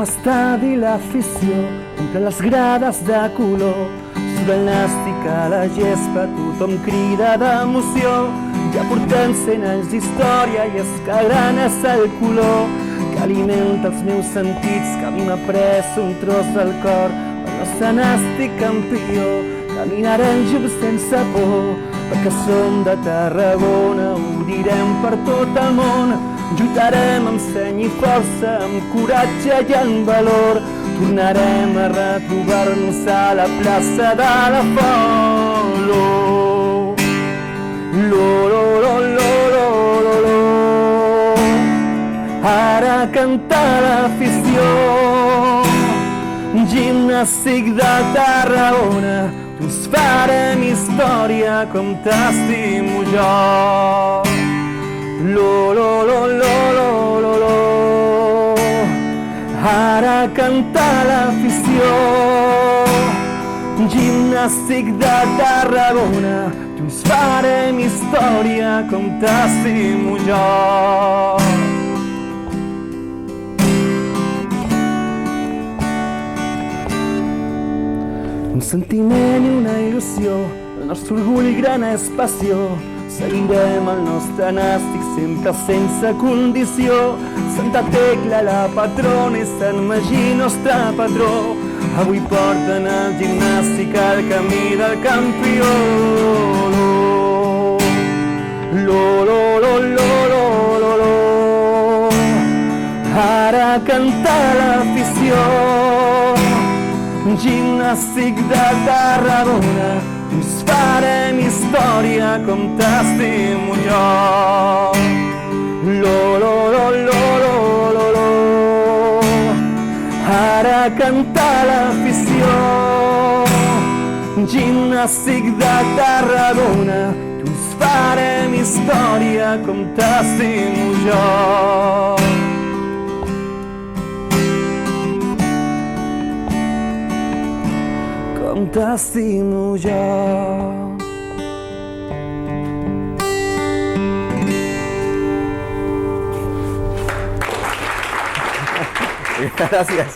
l'estadi l'afició, entre les grades de color, surt elàstica la gespa, tothom crida d'emoció. Ja portem 100 anys d'història i és que gran és el color que alimenta els meus sentits, que a mi m'ha pres un tros del cor. Per nostre nàstic campió caminarem junts sense por, perquè som de Tarragona, ho direm per tot el món. Lluitarem amb seny i força, amb coratge i amb valor. Tornarem a retrobar-nos a la plaça de la Font. Ara canta l'afició, gimnàstic de Tarragona, us farem història com t'estimo jo. Ara canta l'afició, gimnàstic de Tarragona, us farem història com t'estimo jo. Un sentiment i una il·lusió, el nostre orgull i gran és passió. Seguirem el nostre nàstic sempre sense condició. Santa Tecla, la patrona, i Sant Magí, nostre patró, avui porten el gimnàstic al camí del campió. Ara canta l'afició, gimnàstic de Tarragona, us farem història com t'estimo jo. Ara canta l'afició, gimnàstic de Tarragona, us farem història com t'estimo jo. Com t'estimo jo. Gracias.